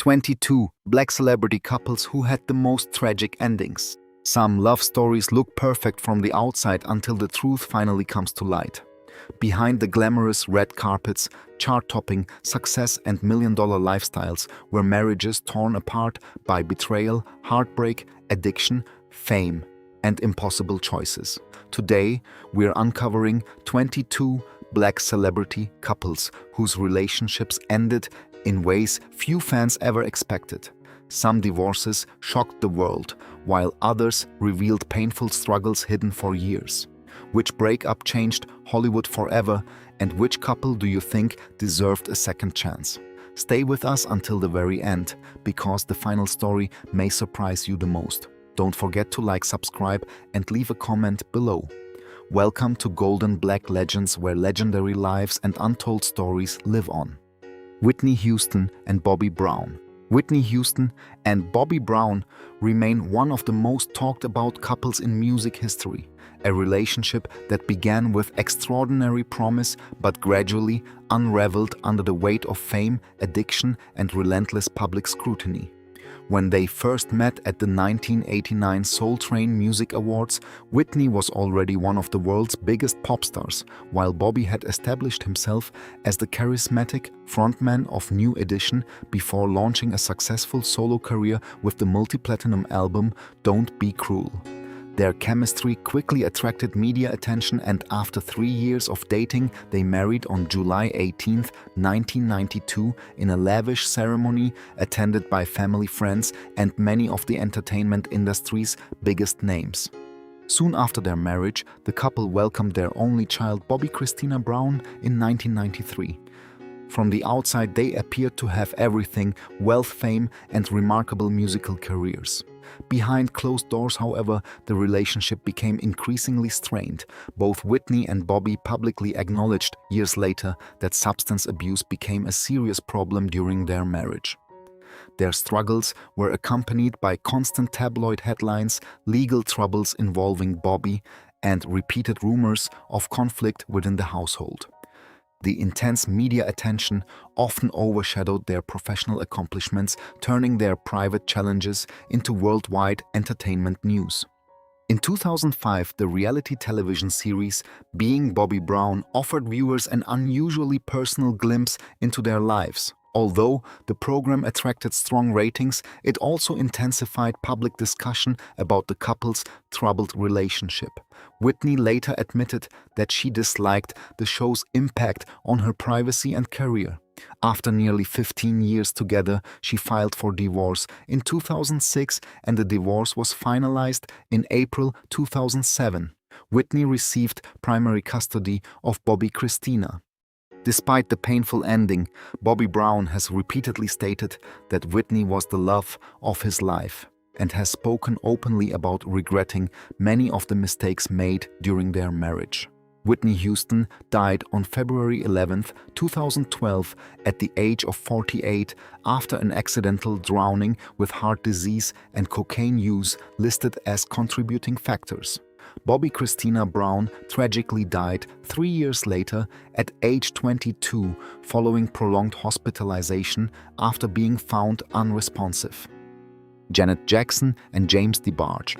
22 black celebrity couples who had the most tragic endings. Some love stories look perfect from the outside until the truth finally comes to light. Behind the glamorous red carpets, chart-topping success and million-dollar lifestyles were marriages torn apart by betrayal, heartbreak, addiction, fame, and impossible choices. Today, we're uncovering 22 black celebrity couples whose relationships ended in ways few fans ever expected. Some divorces shocked the world, while others revealed painful struggles hidden for years. Which breakup changed Hollywood forever, and which couple do you think deserved a second chance? Stay with us until the very end, because the final story may surprise you the most. Don't forget to like, subscribe, and leave a comment below. Welcome to Golden Black Legends, where legendary lives and untold stories live on. Whitney Houston and Bobby Brown. Whitney Houston and Bobby Brown remain one of the most talked about couples in music history. A relationship that began with extraordinary promise but gradually unraveled under the weight of fame, addiction, and relentless public scrutiny. When they first met at the 1989 Soul Train Music Awards, Whitney was already one of the world's biggest pop stars, while Bobby had established himself as the charismatic frontman of New Edition before launching a successful solo career with the multi-platinum album Don't Be Cruel. Their chemistry quickly attracted media attention, and after 3 years of dating, they married on July 18, 1992 in a lavish ceremony attended by family, friends, and many of the entertainment industry's biggest names. Soon after their marriage, the couple welcomed their only child, Bobby Christina Brown, in 1993. From the outside, they appeared to have everything: wealth, fame, and remarkable musical careers. Behind closed doors, however, the relationship became increasingly strained. Both Whitney and Bobby publicly acknowledged years later that substance abuse became a serious problem during their marriage. Their struggles were accompanied by constant tabloid headlines, legal troubles involving Bobby, and repeated rumors of conflict within the household. The intense media attention often overshadowed their professional accomplishments, turning their private challenges into worldwide entertainment news. In 2005, the reality television series Being Bobby Brown offered viewers an unusually personal glimpse into their lives. Although the program attracted strong ratings, it also intensified public discussion about the couple's troubled relationship. Whitney later admitted that she disliked the show's impact on her privacy and career. After nearly 15 years together, she filed for divorce in 2006, and the divorce was finalized in April 2007. Whitney received primary custody of Bobby Christina. Despite the painful ending, Bobby Brown has repeatedly stated that Whitney was the love of his life and has spoken openly about regretting many of the mistakes made during their marriage. Whitney Houston died on February 11, 2012, at the age of 48 after an accidental drowning, with heart disease and cocaine use listed as contributing factors. Bobby Christina Brown tragically died 3 years later at age 22 following prolonged hospitalization after being found unresponsive. Janet Jackson and James DeBarge.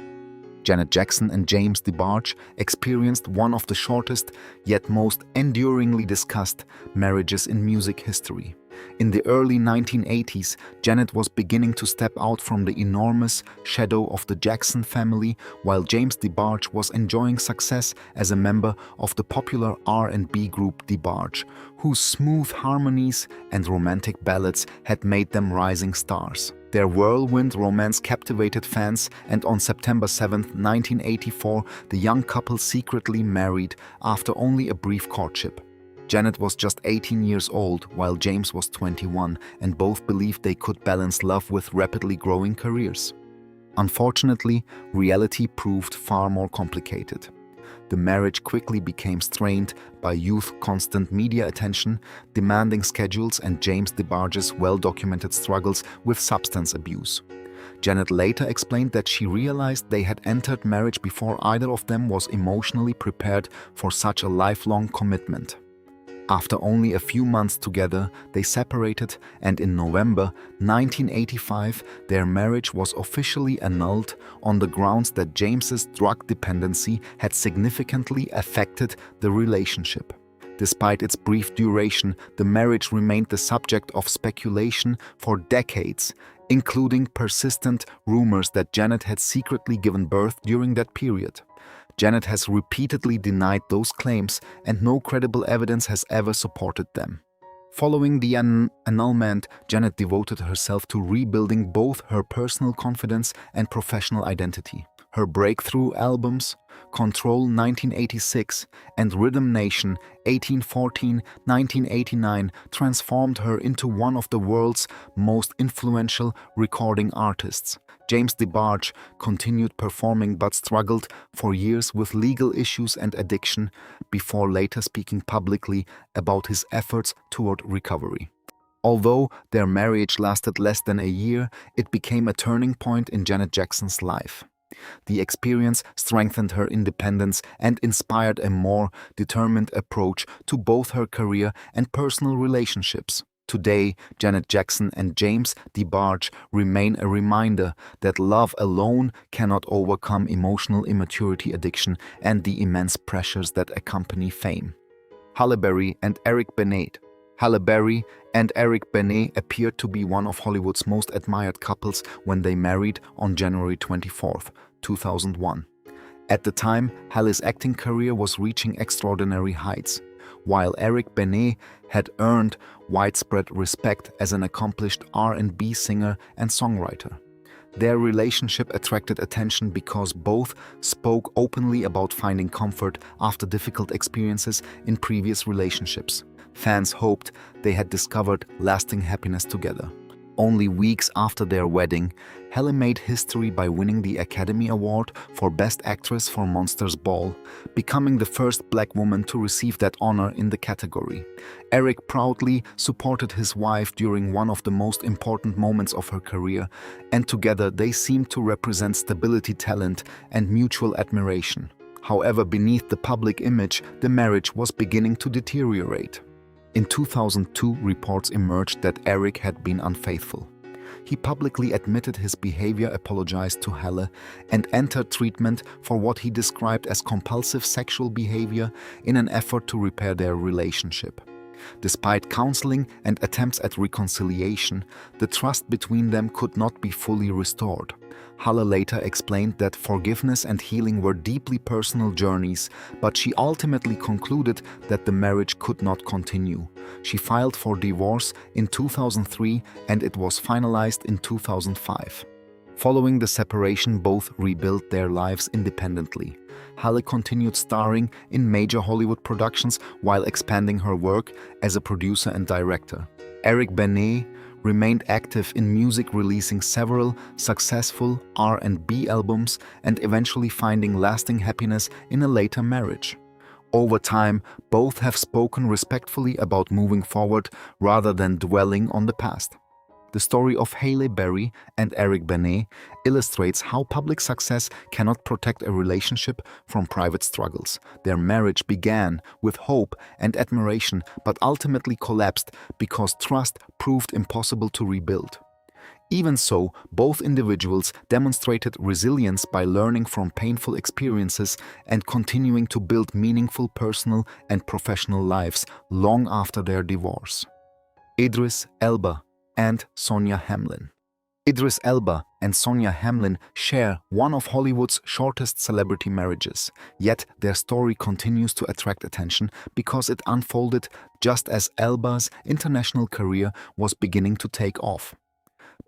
Janet Jackson and James DeBarge experienced one of the shortest yet most enduringly discussed marriages in music history. In the early 1980s, Janet was beginning to step out from the enormous shadow of the Jackson family, while James DeBarge was enjoying success as a member of the popular R&B group DeBarge, whose smooth harmonies and romantic ballads had made them rising stars. Their whirlwind romance captivated fans, and on September 7, 1984, the young couple secretly married after only a brief courtship. Janet was just 18 years old, while James was 21, and both believed they could balance love with rapidly growing careers. Unfortunately, reality proved far more complicated. The marriage quickly became strained by youth's constant media attention, demanding schedules, and James DeBarge's well-documented struggles with substance abuse. Janet later explained that she realized they had entered marriage before either of them was emotionally prepared for such a lifelong commitment. After only a few months together, they separated, and in November 1985, their marriage was officially annulled on the grounds that James's drug dependency had significantly affected the relationship. Despite its brief duration, the marriage remained the subject of speculation for decades, including persistent rumors that Janet had secretly given birth during that period. Janet has repeatedly denied those claims, and no credible evidence has ever supported them. Following the annulment, Janet devoted herself to rebuilding both her personal confidence and professional identity. Her breakthrough albums, Control 1986 and Rhythm Nation 1814-1989, transformed her into one of the world's most influential recording artists. James DeBarge continued performing but struggled for years with legal issues and addiction before later speaking publicly about his efforts toward recovery. Although their marriage lasted less than a year, it became a turning point in Janet Jackson's life. The experience strengthened her independence and inspired a more determined approach to both her career and personal relationships. Today, Janet Jackson and James DeBarge remain a reminder that love alone cannot overcome emotional immaturity, addiction, and the immense pressures that accompany fame. Halle Berry and Eric Benet. Halle Berry and Eric Benet appeared to be one of Hollywood's most admired couples when they married on January 24, 2001. At the time, Halle's acting career was reaching extraordinary heights, while Eric Benet had earned widespread respect as an accomplished R&B singer and songwriter. Their relationship attracted attention because both spoke openly about finding comfort after difficult experiences in previous relationships. Fans hoped they had discovered lasting happiness together. Only weeks after their wedding, Halle made history by winning the Academy Award for Best Actress for Monsters Ball, becoming the first black woman to receive that honor in the category. Eric proudly supported his wife during one of the most important moments of her career, and together they seemed to represent stability, talent, and mutual admiration. However, beneath the public image, the marriage was beginning to deteriorate. In 2002, reports emerged that Eric had been unfaithful. He publicly admitted his behavior, apologized to Halle, and entered treatment for what he described as compulsive sexual behavior in an effort to repair their relationship. Despite counseling and attempts at reconciliation, the trust between them could not be fully restored. Halle later explained that forgiveness and healing were deeply personal journeys, but she ultimately concluded that the marriage could not continue. She filed for divorce in 2003 and it was finalized in 2005. Following the separation, both rebuilt their lives independently. Halle continued starring in major Hollywood productions while expanding her work as a producer and director. Eric Benet remained active in music, releasing several successful R&B albums and eventually finding lasting happiness in a later marriage. Over time, both have spoken respectfully about moving forward rather than dwelling on the past. The story of Halle Berry and Eric Benet illustrates how public success cannot protect a relationship from private struggles. Their marriage began with hope and admiration, but ultimately collapsed because trust proved impossible to rebuild. Even so, both individuals demonstrated resilience by learning from painful experiences and continuing to build meaningful personal and professional lives long after their divorce. Idris Elba and Sonia Hamlin. Idris Elba and Sonia Hamlin share one of Hollywood's shortest celebrity marriages, yet their story continues to attract attention because it unfolded just as Elba's international career was beginning to take off.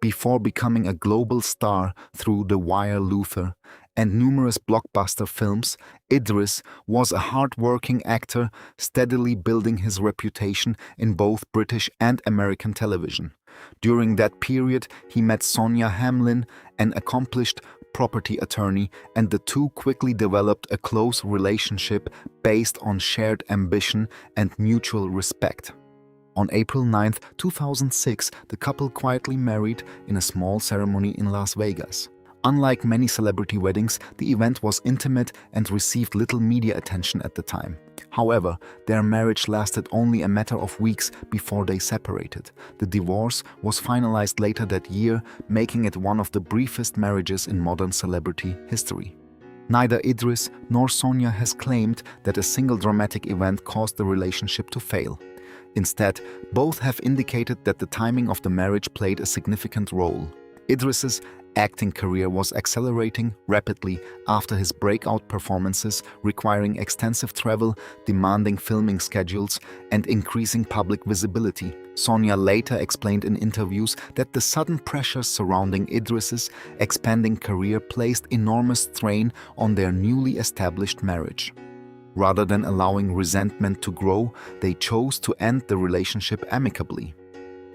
Before becoming a global star through The Wire, Luther, and numerous blockbuster films, Idris was a hard-working actor, steadily building his reputation in both British and American television. During that period, he met Sonia Hamlin, an accomplished property attorney, and the two quickly developed a close relationship based on shared ambition and mutual respect. On April 9, 2006, the couple quietly married in a small ceremony in Las Vegas. Unlike many celebrity weddings, the event was intimate and received little media attention at the time. However, their marriage lasted only a matter of weeks before they separated. The divorce was finalized later that year, making it one of the briefest marriages in modern celebrity history. Neither Idris nor Sonia has claimed that a single dramatic event caused the relationship to fail. Instead, both have indicated that the timing of the marriage played a significant role. Idris's acting career was accelerating rapidly after his breakout performances requiring extensive travel, demanding filming schedules, and increasing public visibility. Sonia later explained in interviews that the sudden pressures surrounding Idris's expanding career placed enormous strain on their newly established marriage. Rather than allowing resentment to grow, they chose to end the relationship amicably.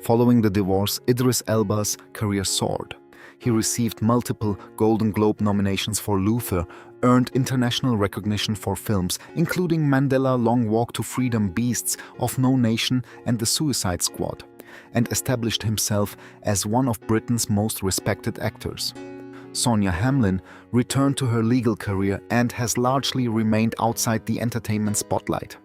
Following the divorce, Idris Elba's career soared. He received multiple Golden Globe nominations for Luther, earned international recognition for films, including Mandela Long Walk to Freedom, Beasts of No Nation, and The Suicide Squad, and established himself as one of Britain's most respected actors. Sonia Hamlin returned to her legal career and has largely remained outside the entertainment spotlight.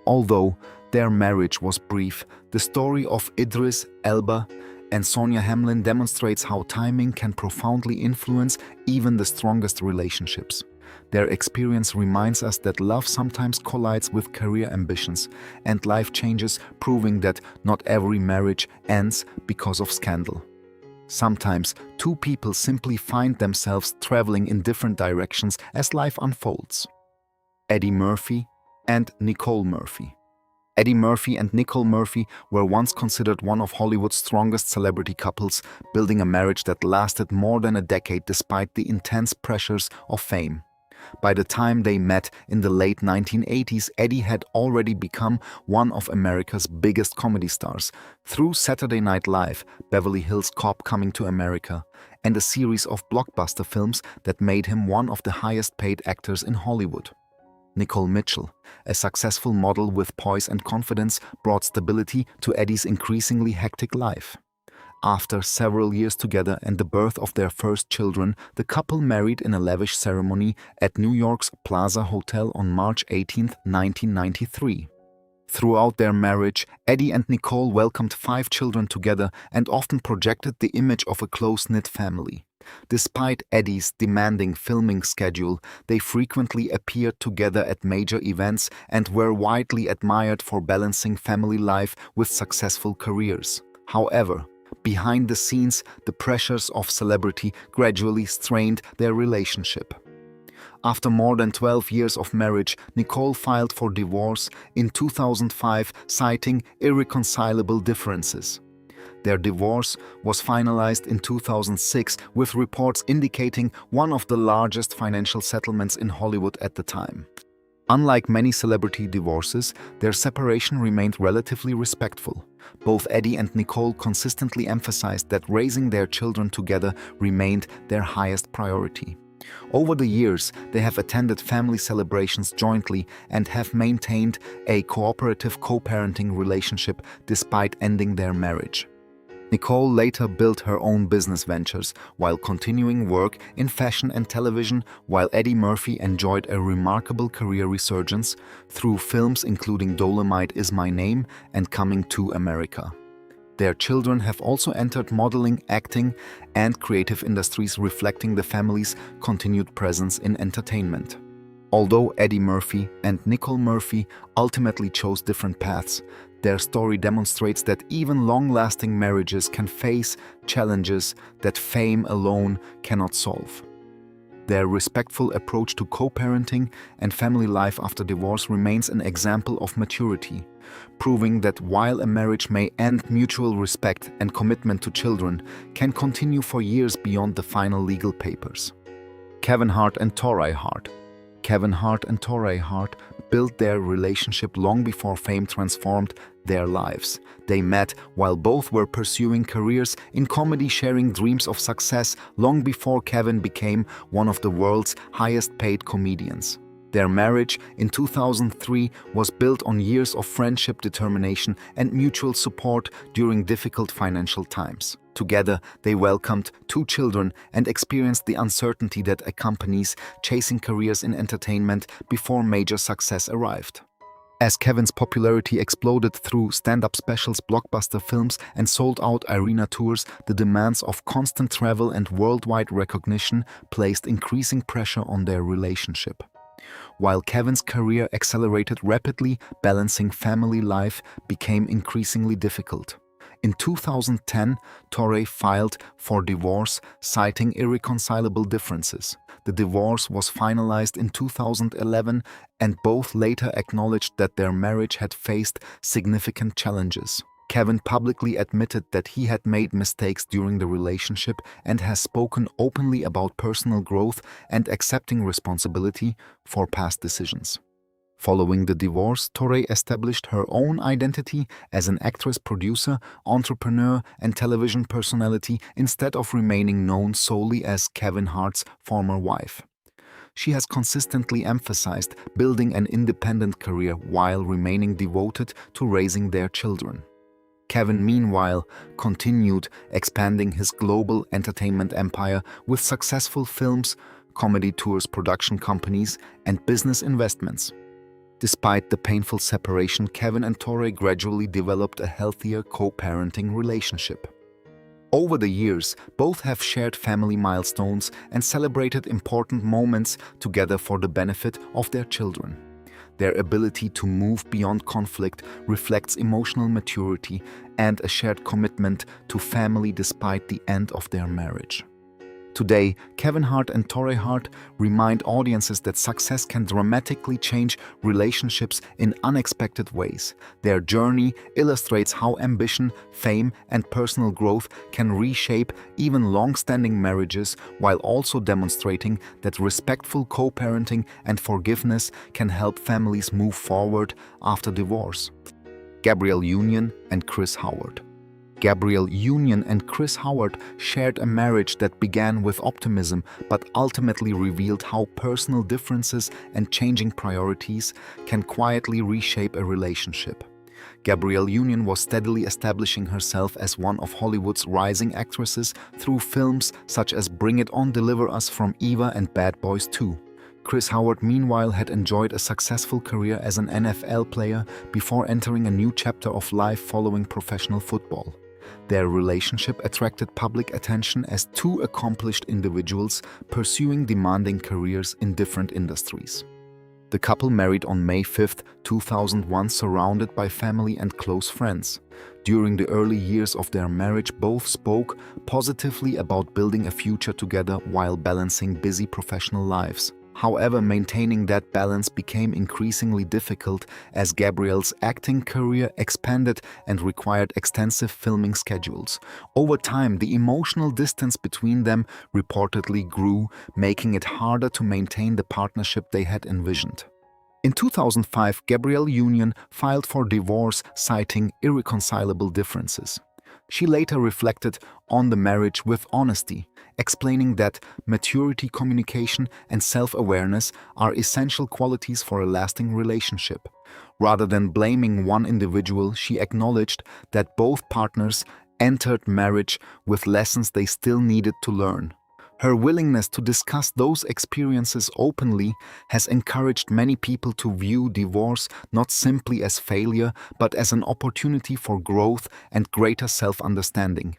Although their marriage was brief, the story of Idris Elba and Sonia Hamlin demonstrates how timing can profoundly influence even the strongest relationships. Their experience reminds us that love sometimes collides with career ambitions and life changes, proving that not every marriage ends because of scandal. Sometimes two people simply find themselves traveling in different directions as life unfolds. Eddie Murphy and Nicole Murphy. Eddie Murphy and Nicole Murphy were once considered one of Hollywood's strongest celebrity couples, building a marriage that lasted more than a decade despite the intense pressures of fame. By the time they met in the late 1980s, Eddie had already become one of America's biggest comedy stars through Saturday Night Live, Beverly Hills Cop: Coming to America, and a series of blockbuster films that made him one of the highest-paid actors in Hollywood. Nicole Mitchell, a successful model with poise and confidence, brought stability to Eddie's increasingly hectic life. After several years together and the birth of their first children, the couple married in a lavish ceremony at New York's Plaza Hotel on March 18, 1993. Throughout their marriage, Eddie and Nicole welcomed 5 children together and often projected the image of a close-knit family. Despite Eddie's demanding filming schedule, they frequently appeared together at major events and were widely admired for balancing family life with successful careers. However, behind the scenes, the pressures of celebrity gradually strained their relationship. After more than 12 years of marriage, Nicole filed for divorce in 2005, citing irreconcilable differences. Their divorce was finalized in 2006, with reports indicating one of the largest financial settlements in Hollywood at the time. Unlike many celebrity divorces, their separation remained relatively respectful. Both Eddie and Nicole consistently emphasized that raising their children together remained their highest priority. Over the years, they have attended family celebrations jointly and have maintained a cooperative co-parenting relationship despite ending their marriage. Nicole later built her own business ventures while continuing work in fashion and television, while Eddie Murphy enjoyed a remarkable career resurgence through films including Dolomite Is My Name and Coming to America. Their children have also entered modeling, acting, and creative industries, reflecting the family's continued presence in entertainment. Although Eddie Murphy and Nicole Murphy ultimately chose different paths, their story demonstrates that even long-lasting marriages can face challenges that fame alone cannot solve. Their respectful approach to co-parenting and family life after divorce remains an example of maturity, proving that while a marriage may end, mutual respect and commitment to children can continue for years beyond the final legal papers. Kevin Hart and Torrei Hart. Kevin Hart and Torrei Hart built their relationship long before fame transformed their lives. They met while both were pursuing careers in comedy, sharing dreams of success long before Kevin became one of the world's highest-paid comedians. Their marriage in 2003 was built on years of friendship, determination, and mutual support during difficult financial times. Together, they welcomed 2 children and experienced the uncertainty that accompanies chasing careers in entertainment before major success arrived. As Kevin's popularity exploded through stand-up specials, blockbuster films, and sold-out arena tours, the demands of constant travel and worldwide recognition placed increasing pressure on their relationship. While Kevin's career accelerated rapidly, balancing family life became increasingly difficult. In 2010, Torre filed for divorce, citing irreconcilable differences. The divorce was finalized in 2011, and both later acknowledged that their marriage had faced significant challenges. Kevin publicly admitted that he had made mistakes during the relationship and has spoken openly about personal growth and accepting responsibility for past decisions. Following the divorce, Torre established her own identity as an actress, producer, entrepreneur, and television personality instead of remaining known solely as Kevin Hart's former wife. She has consistently emphasized building an independent career while remaining devoted to raising their children. Kevin, meanwhile, continued expanding his global entertainment empire with successful films, comedy tours, production companies, and business investments. Despite the painful separation, Kevin and Torre gradually developed a healthier co-parenting relationship. Over the years, both have shared family milestones and celebrated important moments together for the benefit of their children. Their ability to move beyond conflict reflects emotional maturity and a shared commitment to family despite the end of their marriage. Today, Kevin Hart and Torre Hart remind audiences that success can dramatically change relationships in unexpected ways. Their journey illustrates how ambition, fame, and personal growth can reshape even long-standing marriages, while also demonstrating that respectful co-parenting and forgiveness can help families move forward after divorce. Gabrielle Union and Chris Howard. Gabrielle Union and Chris Howard shared a marriage that began with optimism but ultimately revealed how personal differences and changing priorities can quietly reshape a relationship. Gabrielle Union was steadily establishing herself as one of Hollywood's rising actresses through films such as Bring It On, Deliver Us from Eva, and Bad Boys 2. Chris Howard, meanwhile, had enjoyed a successful career as an NFL player before entering a new chapter of life following professional football. Their relationship attracted public attention as 2 accomplished individuals pursuing demanding careers in different industries. The couple married on May 5, 2001, surrounded by family and close friends. During the early years of their marriage, both spoke positively about building a future together while balancing busy professional lives. However, maintaining that balance became increasingly difficult as Gabrielle's acting career expanded and required extensive filming schedules. Over time, the emotional distance between them reportedly grew, making it harder to maintain the partnership they had envisioned. In 2005, Gabrielle Union filed for divorce, citing irreconcilable differences. She later reflected on the marriage with honesty, explaining that maturity, communication, and self-awareness are essential qualities for a lasting relationship. Rather than blaming one individual, she acknowledged that both partners entered marriage with lessons they still needed to learn. Her willingness to discuss those experiences openly has encouraged many people to view divorce not simply as failure, but as an opportunity for growth and greater self-understanding.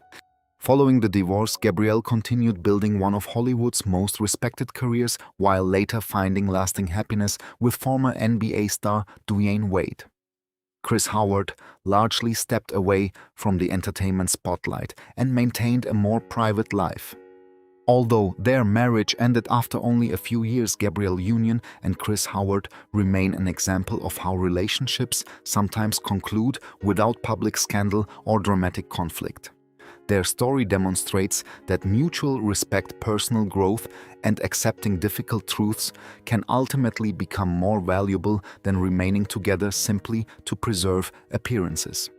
Following the divorce, Gabrielle continued building one of Hollywood's most respected careers while later finding lasting happiness with former NBA star Dwyane Wade. Chris Howard largely stepped away from the entertainment spotlight and maintained a more private life. Although their marriage ended after only a few years, Gabrielle Union and Chris Howard remain an example of how relationships sometimes conclude without public scandal or dramatic conflict. Their story demonstrates that mutual respect, personal growth, and accepting difficult truths can ultimately become more valuable than remaining together simply to preserve appearances.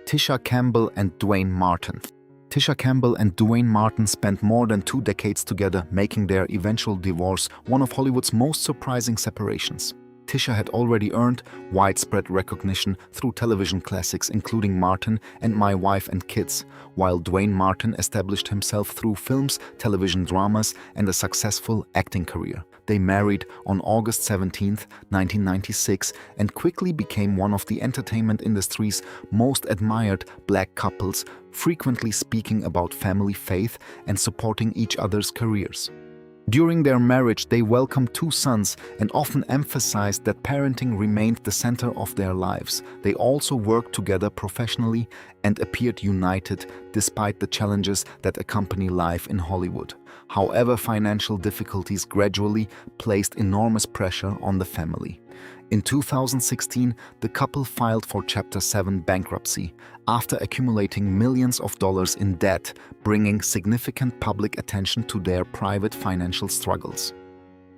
Tisha Campbell and Dwayne Martin. Tisha Campbell and Dwayne Martin spent more than 2 decades together, making their eventual divorce one of Hollywood's most surprising separations. Tisha had already earned widespread recognition through television classics including Martin and My Wife and Kids, while Dwayne Martin established himself through films, television dramas, and a successful acting career. They married on August 17, 1996, and quickly became one of the entertainment industry's most admired black couples, frequently speaking about family faith and supporting each other's careers. During their marriage, they welcomed 2 sons and often emphasized that parenting remained the center of their lives. They also worked together professionally and appeared united despite the challenges that accompany life in Hollywood. However, financial difficulties gradually placed enormous pressure on the family. In 2016, the couple filed for Chapter 7 bankruptcy after accumulating millions of dollars in debt, bringing significant public attention to their private financial struggles.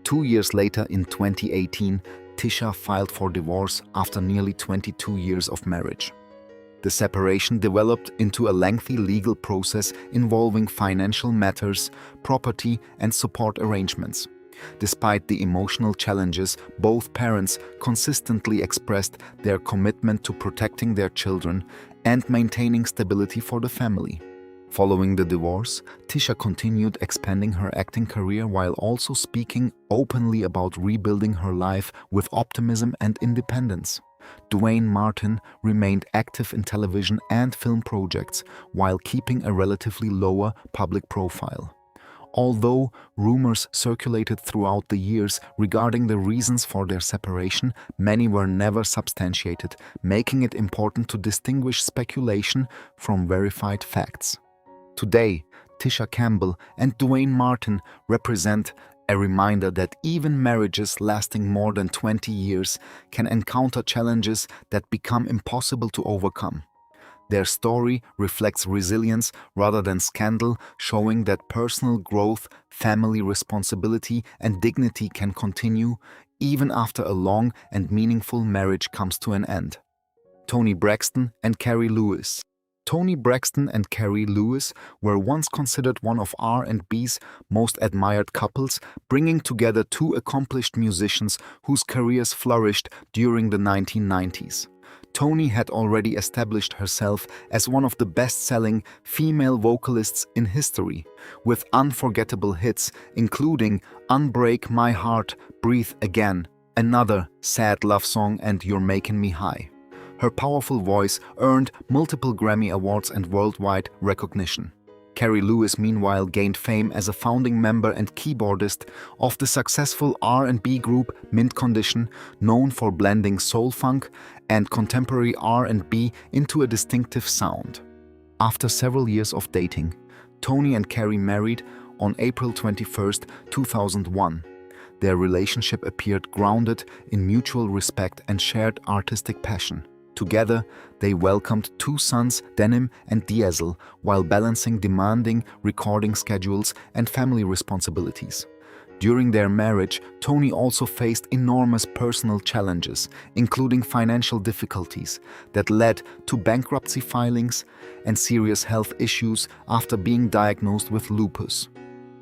2 years later, in 2018, Tisha filed for divorce after nearly 22 years of marriage. The separation developed into a lengthy legal process involving financial matters, property, and support arrangements. Despite the emotional challenges, both parents consistently expressed their commitment to protecting their children and maintaining stability for the family. Following the divorce, Tisha continued expanding her acting career while also speaking openly about rebuilding her life with optimism and independence. Dwayne Martin remained active in television and film projects while keeping a relatively lower public profile. Although rumors circulated throughout the years regarding the reasons for their separation, many were never substantiated, making it important to distinguish speculation from verified facts. Today, Tisha Campbell and Dwayne Martin represent a reminder that even marriages lasting more than 20 years can encounter challenges that become impossible to overcome. Their story reflects resilience rather than scandal, showing that personal growth, family responsibility, and dignity can continue even after a long and meaningful marriage comes to an end. Toni Braxton and Carrie Lewis. Toni Braxton and Carrie Lewis were once considered one of R&B's most admired couples, bringing together 2 accomplished musicians whose careers flourished during the 1990s. Toni had already established herself as one of the best-selling female vocalists in history, with unforgettable hits including Unbreak My Heart, Breathe Again, Another Sad Love Song, and You're Making Me High. Her powerful voice earned multiple Grammy Awards and worldwide recognition. Carrie Lewis, meanwhile, gained fame as a founding member and keyboardist of the successful R&B group Mint Condition, known for blending soul-funk and contemporary R&B into a distinctive sound. After several years of dating, Toni and Carrie married on April 21, 2001. Their relationship appeared grounded in mutual respect and shared artistic passion. Together, they welcomed 2 sons, Denim and Diesel, while balancing demanding recording schedules and family responsibilities. During their marriage, Toni also faced enormous personal challenges, including financial difficulties that led to bankruptcy filings and serious health issues after being diagnosed with lupus.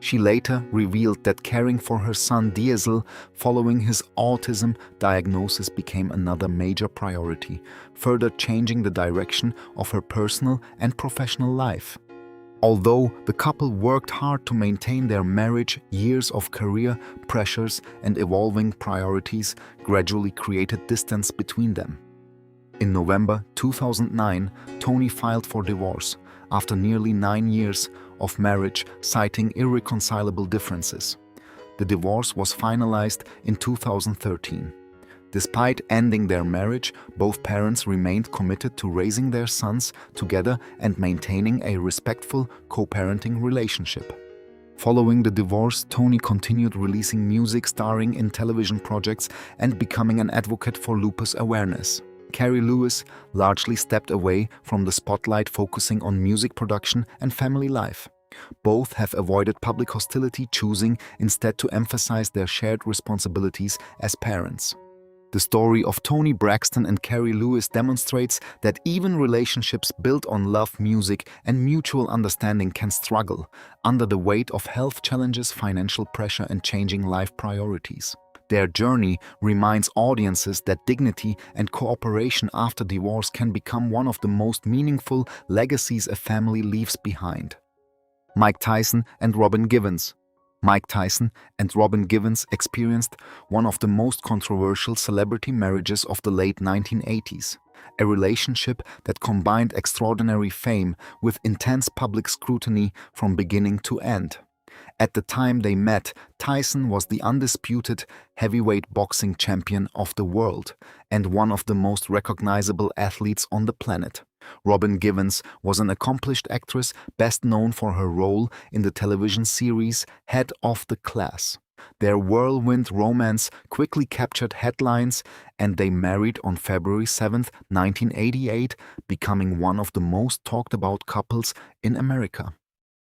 She later revealed that caring for her son Diesel following his autism diagnosis became another major priority, further changing the direction of her personal and professional life. Although the couple worked hard to maintain their marriage, years of career pressures and evolving priorities gradually created distance between them. In November 2009, Toni filed for divorce after nearly 9 years of marriage, citing irreconcilable differences. The divorce was finalized in 2013. Despite ending their marriage, both parents remained committed to raising their sons together and maintaining a respectful co-parenting relationship. Following the divorce, Toni continued releasing music, starring in television projects, and becoming an advocate for lupus awareness. Carrie Lewis largely stepped away from the spotlight, focusing on music production and family life. Both have avoided public hostility, choosing instead to emphasize their shared responsibilities as parents. The story of Toni Braxton and Carrie Lewis demonstrates that even relationships built on love, music, and mutual understanding can struggle under the weight of health challenges, financial pressure, and changing life priorities. Their journey reminds audiences that dignity and cooperation after divorce can become one of the most meaningful legacies a family leaves behind. Mike Tyson and Robin Givens. Mike Tyson and Robin Givens experienced one of the most controversial celebrity marriages of the late 1980s, a relationship that combined extraordinary fame with intense public scrutiny from beginning to end. At the time they met, Tyson was the undisputed heavyweight boxing champion of the world and one of the most recognizable athletes on the planet. Robin Givens was an accomplished actress best known for her role in the television series Head of the Class. Their whirlwind romance quickly captured headlines, and they married on February 7, 1988, becoming one of the most talked about couples in America.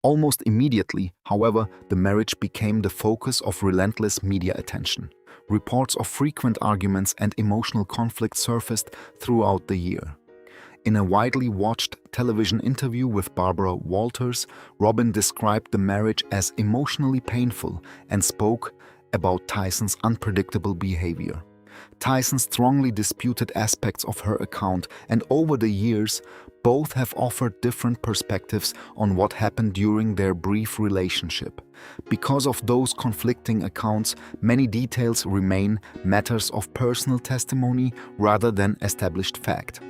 Almost immediately, however, the marriage became the focus of relentless media attention. Reports of frequent arguments and emotional conflict surfaced throughout the year. In a widely watched television interview with Barbara Walters, Robin described the marriage as emotionally painful and spoke about Tyson's unpredictable behavior. Tyson strongly disputed aspects of her account, and over the years, both have offered different perspectives on what happened during their brief relationship. Because of those conflicting accounts, many details remain matters of personal testimony rather than established fact.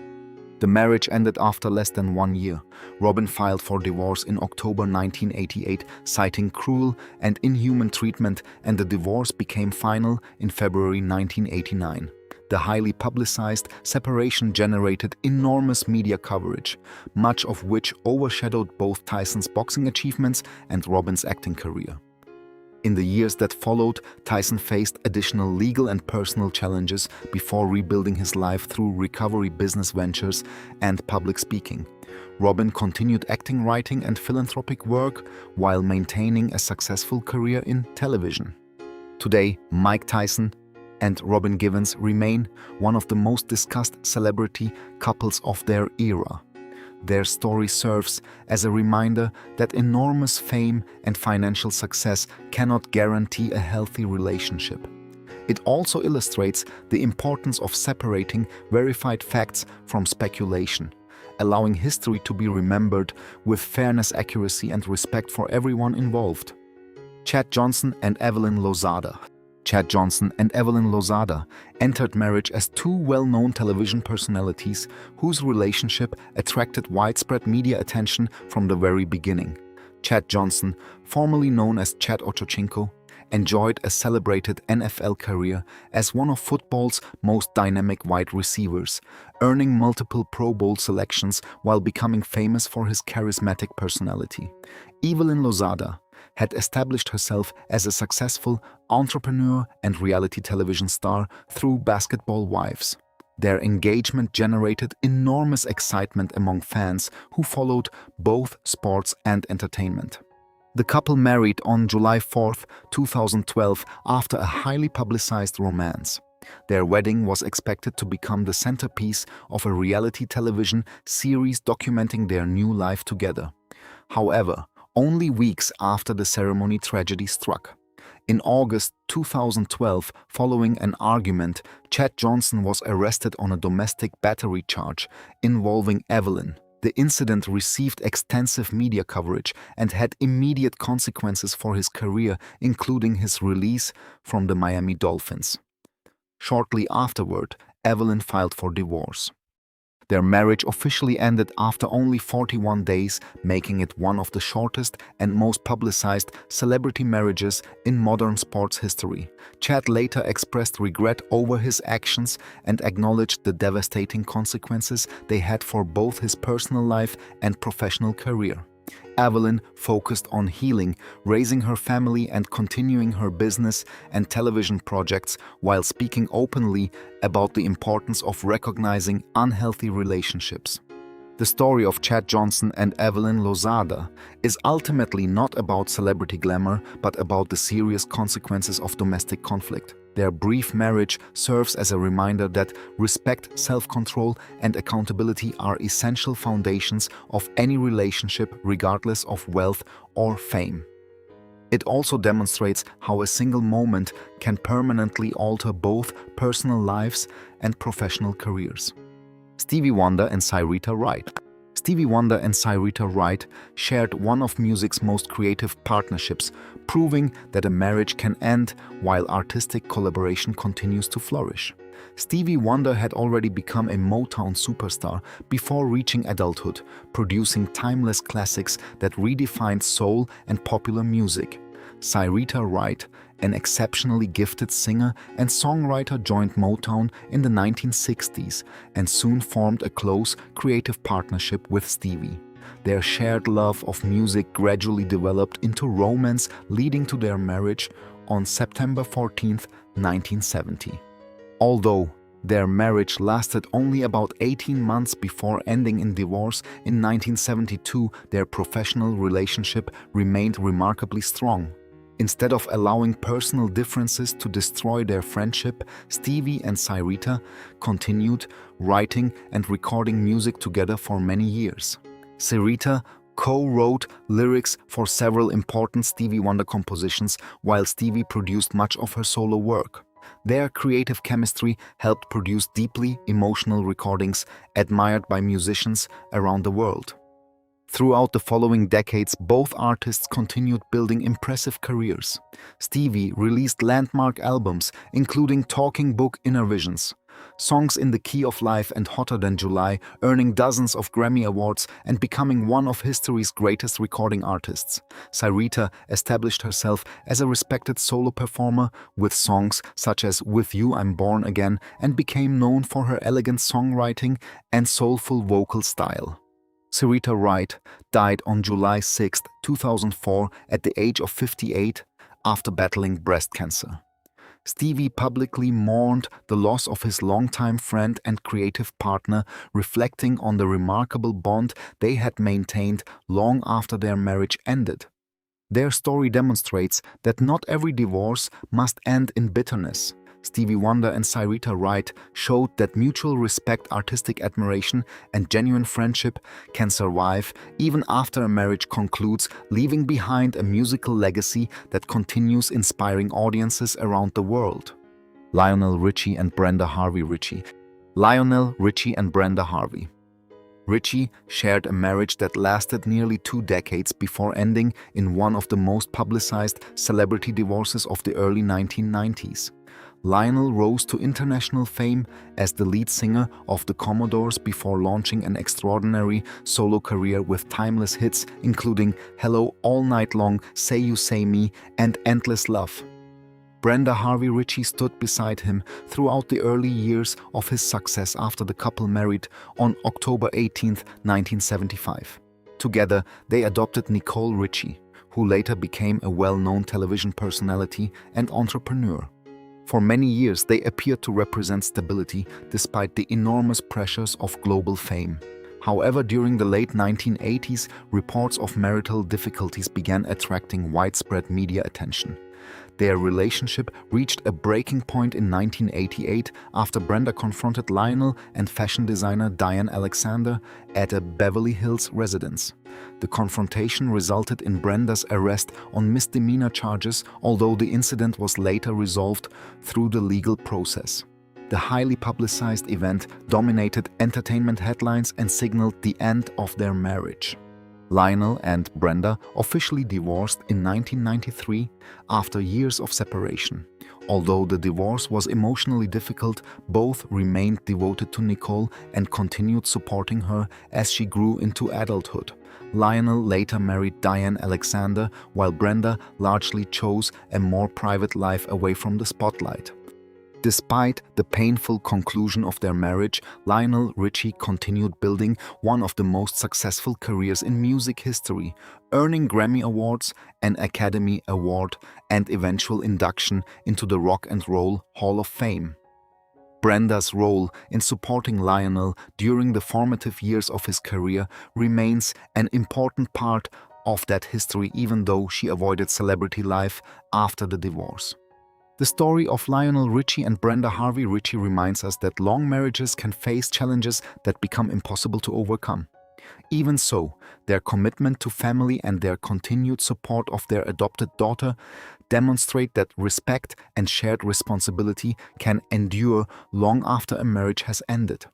The marriage ended after less than 1 year. Robin filed for divorce in October 1988, citing cruel and inhuman treatment, and the divorce became final in February 1989. The highly publicized separation generated enormous media coverage, much of which overshadowed both Tyson's boxing achievements and Robin's acting career. In the years that followed, Tyson faced additional legal and personal challenges before rebuilding his life through recovery business ventures and public speaking. Robin continued acting, writing, and philanthropic work while maintaining a successful career in television. Today, Mike Tyson and Robin Givens remain one of the most discussed celebrity couples of their era. Their story serves as a reminder that enormous fame and financial success cannot guarantee a healthy relationship. It also illustrates the importance of separating verified facts from speculation, allowing history to be remembered with fairness, accuracy, and respect for everyone involved. Chad Johnson and Evelyn Lozada. Chad Johnson and Evelyn Lozada entered marriage as two well-known television personalities whose relationship attracted widespread media attention from the very beginning. Chad Johnson, formerly known as Chad Ochocinco, enjoyed a celebrated NFL career as one of football's most dynamic wide receivers, earning multiple Pro Bowl selections while becoming famous for his charismatic personality. Evelyn Lozada had established herself as a successful entrepreneur and reality television star through Basketball Wives. Their engagement generated enormous excitement among fans who followed both sports and entertainment. The couple married on July 4, 2012, after a highly publicized romance. Their wedding was expected to become the centerpiece of a reality television series documenting their new life together. However, only weeks after the ceremony, tragedy struck. In August 2012, following an argument, Chad Johnson was arrested on a domestic battery charge involving Evelyn. The incident received extensive media coverage and had immediate consequences for his career, including his release from the Miami Dolphins. Shortly afterward, Evelyn filed for divorce. Their marriage officially ended after only 41 days, making it one of the shortest and most publicized celebrity marriages in modern sports history. Chad later expressed regret over his actions and acknowledged the devastating consequences they had for both his personal life and professional career. Evelyn focused on healing, raising her family, and continuing her business and television projects while speaking openly about the importance of recognizing unhealthy relationships. The story of Chad Johnson and Evelyn Lozada is ultimately not about celebrity glamour, but about the serious consequences of domestic conflict. Their brief marriage serves as a reminder that respect, self-control, and accountability are essential foundations of any relationship, regardless of wealth or fame. It also demonstrates how a single moment can permanently alter both personal lives and professional careers. Stevie Wonder and Syreeta Wright. Stevie Wonder and Syreeta Wright shared one of music's most creative partnerships, proving that a marriage can end while artistic collaboration continues to flourish. Stevie Wonder had already become a Motown superstar before reaching adulthood, producing timeless classics that redefined soul and popular music. Syreeta Wright, an exceptionally gifted singer and songwriter, joined Motown in the 1960s and soon formed a close creative partnership with Stevie. Their shared love of music gradually developed into romance, leading to their marriage on September 14, 1970. Although their marriage lasted only about 18 months before ending in divorce in 1972, their professional relationship remained remarkably strong. Instead of allowing personal differences to destroy their friendship, Stevie and Syreeta continued writing and recording music together for many years. Syreeta co-wrote lyrics for several important Stevie Wonder compositions, while Stevie produced much of her solo work. Their creative chemistry helped produce deeply emotional recordings admired by musicians around the world. Throughout the following decades, both artists continued building impressive careers. Stevie released landmark albums, including Talking Book Inner Visions, Songs in the Key of Life and Hotter Than July, earning dozens of Grammy Awards and becoming one of history's greatest recording artists. Syreeta established herself as a respected solo performer with songs such as With You I'm Born Again, and became known for her elegant songwriting and soulful vocal style. Syreeta Wright died on July 6, 2004 at the age of 58 after battling breast cancer. Stevie publicly mourned the loss of his longtime friend and creative partner, reflecting on the remarkable bond they had maintained long after their marriage ended. Their story demonstrates that not every divorce must end in bitterness. Stevie Wonder and Syreeta Wright showed that mutual respect, artistic admiration, and genuine friendship can survive even after a marriage concludes, leaving behind a musical legacy that continues inspiring audiences around the world. Lionel Richie and Brenda Harvey Richie. Lionel Richie and Brenda Harvey Richie shared a marriage that lasted nearly 2 decades before ending in one of the most publicized celebrity divorces of the early 1990s. Lionel rose to international fame as the lead singer of the Commodores before launching an extraordinary solo career with timeless hits including Hello All Night Long, Say You Say Me, and Endless Love. Brenda Harvey Richie stood beside him throughout the early years of his success after the couple married on October 18, 1975. Together, they adopted Nicole Richie, who later became a well-known television personality and entrepreneur. For many years, they appeared to represent stability despite the enormous pressures of global fame. However, during the late 1980s, reports of marital difficulties began attracting widespread media attention. Their relationship reached a breaking point in 1988 after Brenda confronted Lionel and fashion designer Diane Alexander at a Beverly Hills residence. The confrontation resulted in Brenda's arrest on misdemeanor charges, although the incident was later resolved through the legal process. The highly publicized event dominated entertainment headlines and signaled the end of their marriage. Lionel and Brenda officially divorced in 1993 after years of separation. Although the divorce was emotionally difficult, both remained devoted to Nicole and continued supporting her as she grew into adulthood. Lionel later married Diane Alexander, while Brenda largely chose a more private life away from the spotlight. Despite the painful conclusion of their marriage, Lionel Richie continued building one of the most successful careers in music history, earning Grammy Awards, an Academy Award, and eventual induction into the Rock and Roll Hall of Fame. Brenda's role in supporting Lionel during the formative years of his career remains an important part of that history, even though she avoided celebrity life after the divorce. The story of Lionel Richie and Brenda Harvey Richie reminds us that long marriages can face challenges that become impossible to overcome. Even so, their commitment to family and their continued support of their adopted daughter demonstrate that respect and shared responsibility can endure long after a marriage has ended.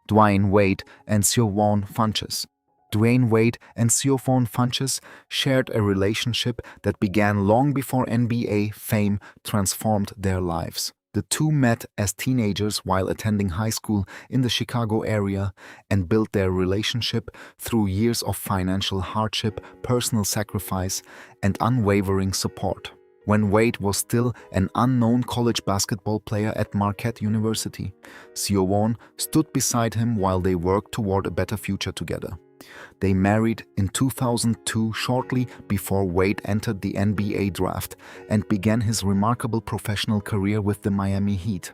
Dwayne Wade and Siobhan Funches. Dwayne Wade and Siobhan Funches shared a relationship that began long before NBA fame transformed their lives. The two met as teenagers while attending high school in the Chicago area and built their relationship through years of financial hardship, personal sacrifice, and unwavering support. When Wade was still an unknown college basketball player at Marquette University, Siobhan stood beside him while they worked toward a better future together. They married in 2002 shortly before Wade entered the NBA draft and began his remarkable professional career with the Miami Heat.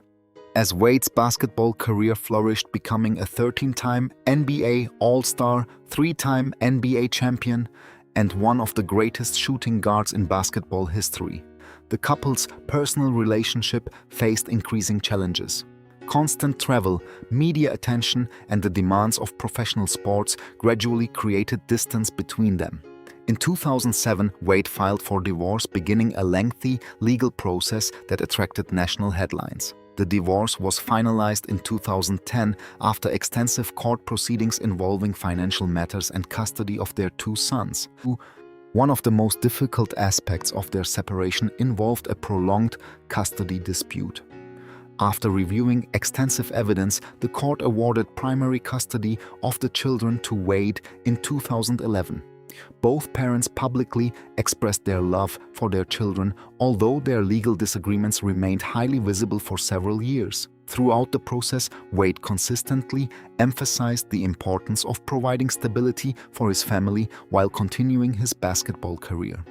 As Wade's basketball career flourished, becoming a 13-time NBA All-Star, 3-time NBA champion, and one of the greatest shooting guards in basketball history, the couple's personal relationship faced increasing challenges. Constant travel, media attention, and the demands of professional sports gradually created distance between them. In 2007, Wade filed for divorce, beginning a lengthy legal process that attracted national headlines. The divorce was finalized in 2010 after extensive court proceedings involving financial matters and custody of their two sons. One of the most difficult aspects of their separation involved a prolonged custody dispute. After reviewing extensive evidence, the court awarded primary custody of the children to Wade in 2011. Both parents publicly expressed their love for their children, although their legal disagreements remained highly visible for several years. Throughout the process, Wade consistently emphasized the importance of providing stability for his family while continuing his basketball career.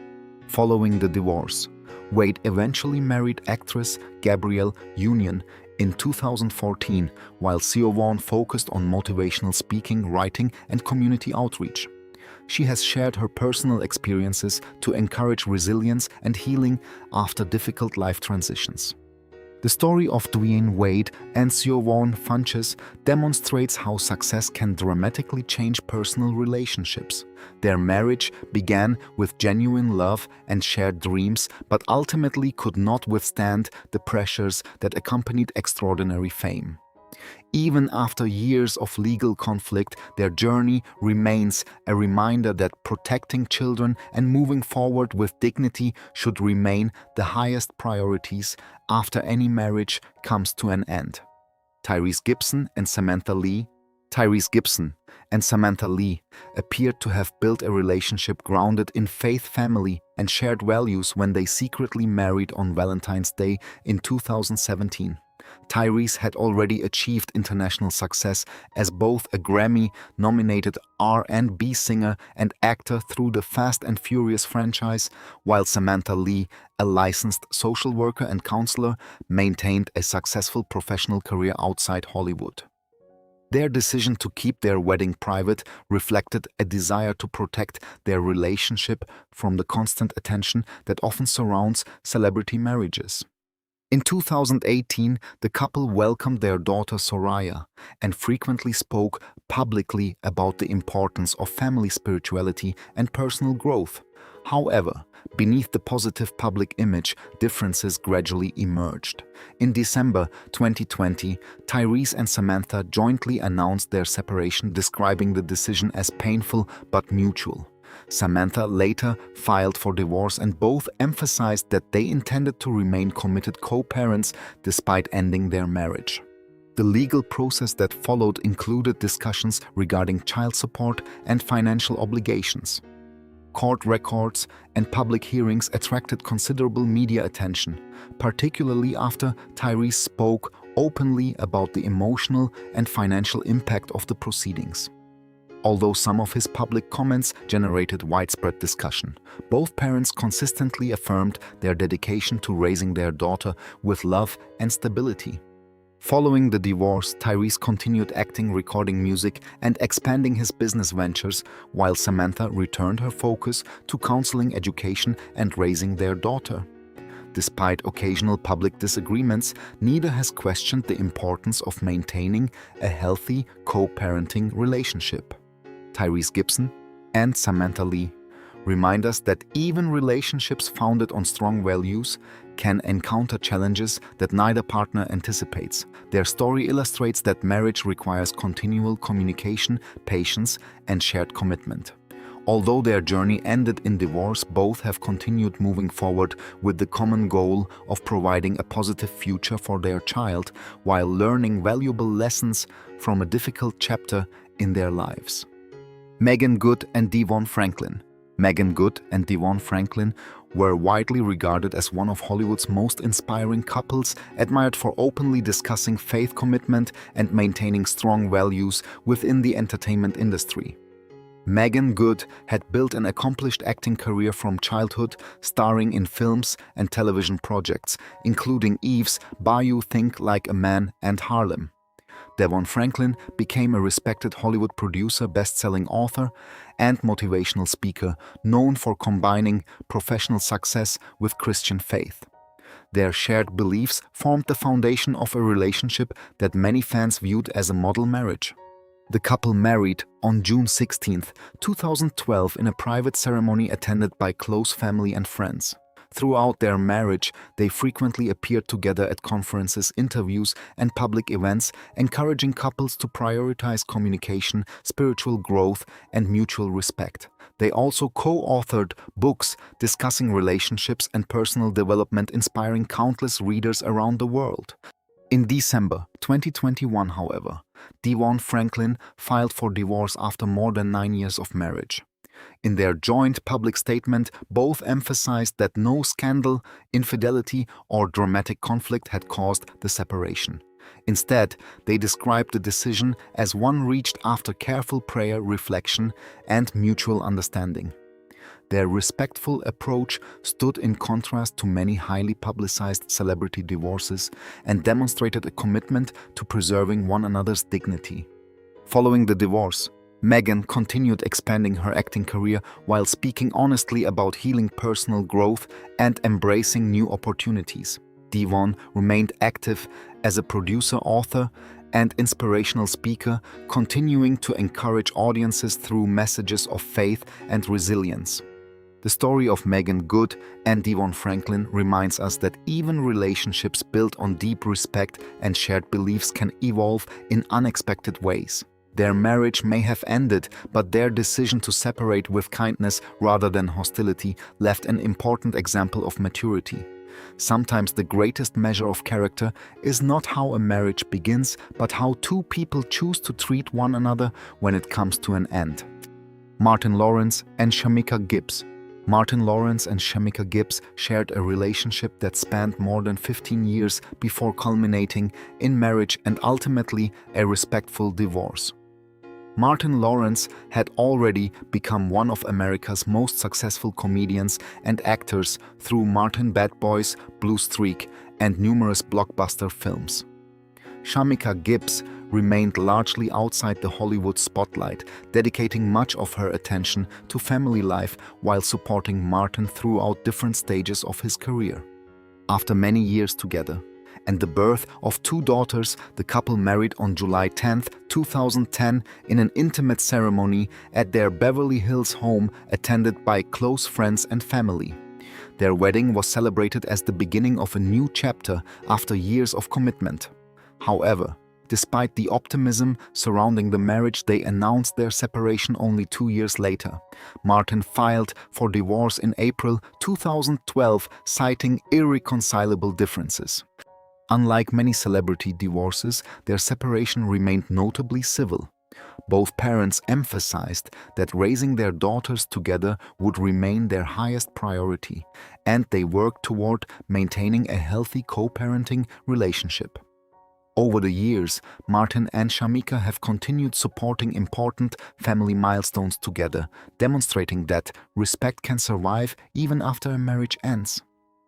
Following the divorce, Wade eventually married actress Gabrielle Union in 2014, while Siobhan focused on motivational speaking, writing, and community outreach. She has shared her personal experiences to encourage resilience and healing after difficult life transitions. The story of Dwayne Wade and Siobhan Funches demonstrates how success can dramatically change personal relationships. Their marriage began with genuine love and shared dreams, but ultimately could not withstand the pressures that accompanied extraordinary fame. Even after years of legal conflict, their journey remains a reminder that protecting children and moving forward with dignity should remain the highest priorities after any marriage comes to an end. Tyrese Gibson and Samantha Lee appeared to have built a relationship grounded in faith, family, and shared values when they secretly married on Valentine's Day in 2017. Tyrese had already achieved international success as both a Grammy-nominated R&B singer and actor through the Fast and Furious franchise, while Samantha Lee, a licensed social worker and counselor, maintained a successful professional career outside Hollywood. Their decision to keep their wedding private reflected a desire to protect their relationship from the constant attention that often surrounds celebrity marriages. In 2018, the couple welcomed their daughter Soraya and frequently spoke publicly about the importance of family spirituality and personal growth. However, beneath the positive public image, differences gradually emerged. In December 2020, Tyrese and Samantha jointly announced their separation, describing the decision as painful but mutual. Samantha later filed for divorce, and both emphasized that they intended to remain committed co-parents despite ending their marriage. The legal process that followed included discussions regarding child support and financial obligations. Court records and public hearings attracted considerable media attention, particularly after Tyrese spoke openly about the emotional and financial impact of the proceedings. Although some of his public comments generated widespread discussion, both parents consistently affirmed their dedication to raising their daughter with love and stability. Following the divorce, Tyrese continued acting, recording music, and expanding his business ventures, while Samantha returned her focus to counseling, education, and raising their daughter. Despite occasional public disagreements, neither has questioned the importance of maintaining a healthy co-parenting relationship. Tyrese Gibson, and Samantha Lee, remind us that even relationships founded on strong values can encounter challenges that neither partner anticipates. Their story illustrates that marriage requires continual communication, patience, and shared commitment. Although their journey ended in divorce, both have continued moving forward with the common goal of providing a positive future for their child while learning valuable lessons from a difficult chapter in their lives. Meagan Good and Devon Franklin. Meagan Good and Devon Franklin were widely regarded as one of Hollywood's most inspiring couples, admired for openly discussing faith commitment and maintaining strong values within the entertainment industry. Meagan Good had built an accomplished acting career from childhood, starring in films and television projects, including Eve's Bayou Think Like a Man and Harlem. Devon Franklin became a respected Hollywood producer, best-selling author, and motivational speaker known for combining professional success with Christian faith. Their shared beliefs formed the foundation of a relationship that many fans viewed as a model marriage. The couple married on June 16, 2012 in a private ceremony attended by close family and friends. Throughout their marriage, they frequently appeared together at conferences, interviews, and public events, encouraging couples to prioritize communication, spiritual growth, and mutual respect. They also co-authored books discussing relationships and personal development, inspiring countless readers around the world. In December 2021, however, Devon Franklin filed for divorce after more than 9 years of marriage. In their joint public statement, both emphasized that no scandal, infidelity, or dramatic conflict had caused the separation. Instead, they described the decision as one reached after careful prayer, reflection, and mutual understanding. Their respectful approach stood in contrast to many highly publicized celebrity divorces and demonstrated a commitment to preserving one another's dignity. Following the divorce, Meagan continued expanding her acting career while speaking honestly about healing personal growth and embracing new opportunities. Devon remained active as a producer, author, and inspirational speaker, continuing to encourage audiences through messages of faith and resilience. The story of Meagan Good and Devon Franklin reminds us that even relationships built on deep respect and shared beliefs can evolve in unexpected ways. Their marriage may have ended, but their decision to separate with kindness rather than hostility left an important example of maturity. Sometimes the greatest measure of character is not how a marriage begins, but how two people choose to treat one another when it comes to an end. Martin Lawrence and Shamika Gibbs. Martin Lawrence and Shamika Gibbs shared a relationship that spanned more than 15 years before culminating in marriage and ultimately a respectful divorce. Martin Lawrence had already become one of America's most successful comedians and actors through Martin Bad Boys, Blue Streak, and numerous blockbuster films. Shamika Gibbs remained largely outside the Hollywood spotlight, dedicating much of her attention to family life while supporting Martin throughout different stages of his career. After many years together and the birth of 2 daughters, the couple married on July 10, 2010 in an intimate ceremony at their Beverly Hills home attended by close friends and family. Their wedding was celebrated as the beginning of a new chapter after years of commitment. However, despite the optimism surrounding the marriage, they announced their separation only 2 years later. Martin filed for divorce in April 2012, citing irreconcilable differences. Unlike many celebrity divorces, their separation remained notably civil. Both parents emphasized that raising their daughters together would remain their highest priority, and they worked toward maintaining a healthy co-parenting relationship. Over the years, Martin and Shamika have continued supporting important family milestones together, demonstrating that respect can survive even after a marriage ends.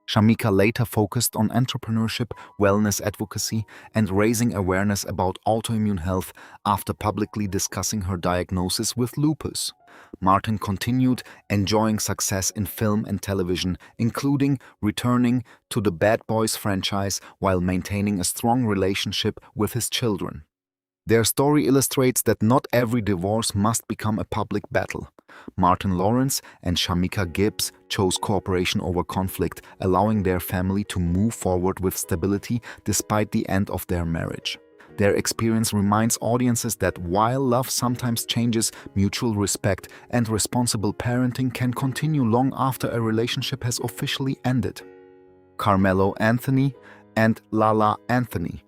Shamika later focused on entrepreneurship, wellness advocacy, and raising awareness about autoimmune health after publicly discussing her diagnosis with lupus. Martin continued enjoying success in film and television, including returning to the Bad Boys franchise while maintaining a strong relationship with his children. Their story illustrates that not every divorce must become a public battle. Martin Lawrence and Shamika Gibbs chose cooperation over conflict, allowing their family to move forward with stability despite the end of their marriage. Their experience reminds audiences that while love sometimes changes, mutual respect and responsible parenting can continue long after a relationship has officially ended. Carmelo Anthony and Lala Anthony.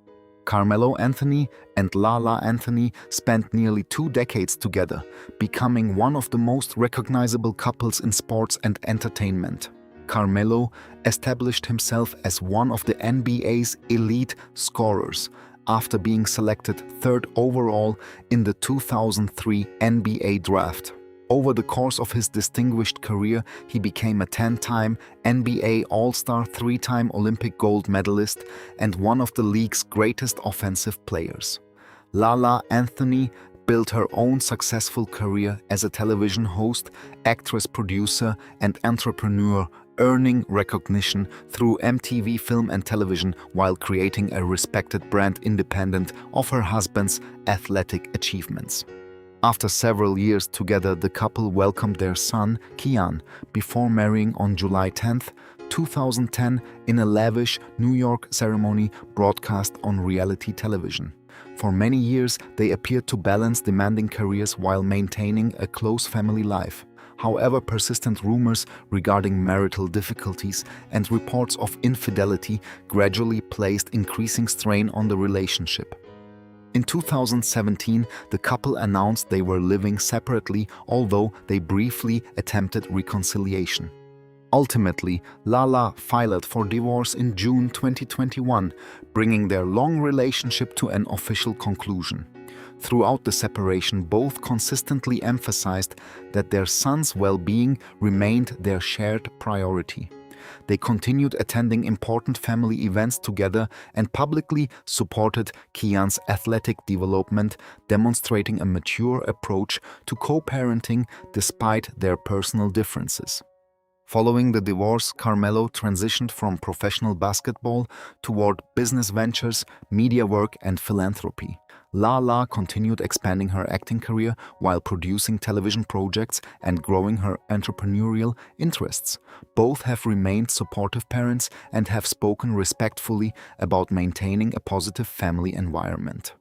Carmelo Anthony and Lala Anthony spent nearly 2 decades together, becoming one of the most recognizable couples in sports and entertainment. Carmelo established himself as one of the NBA's elite scorers after being selected 3rd overall in the 2003 NBA draft. Over the course of his distinguished career, he became a 10-time NBA All-Star, 3-time Olympic gold medalist, and one of the league's greatest offensive players. Lala Anthony built her own successful career as a television host, actress, producer, and entrepreneur, earning recognition through MTV Film and Television while creating a respected brand independent of her husband's athletic achievements. After several years together, the couple welcomed their son, Kian, before marrying on July 10, 2010, in a lavish New York ceremony broadcast on reality television. For many years, they appeared to balance demanding careers while maintaining a close family life. However, persistent rumors regarding marital difficulties and reports of infidelity gradually placed increasing strain on the relationship. In 2017, the couple announced they were living separately, although they briefly attempted reconciliation. Ultimately, Lala filed for divorce in June 2021, bringing their long relationship to an official conclusion. Throughout the separation, both consistently emphasized that their son's well-being remained their shared priority. They continued attending important family events together and publicly supported Kian's athletic development, demonstrating a mature approach to co-parenting despite their personal differences. Following the divorce, Carmelo transitioned from professional basketball toward business ventures, media work, and philanthropy. Lala continued expanding her acting career while producing television projects and growing her entrepreneurial interests. Both have remained supportive parents and have spoken respectfully about maintaining a positive family environment.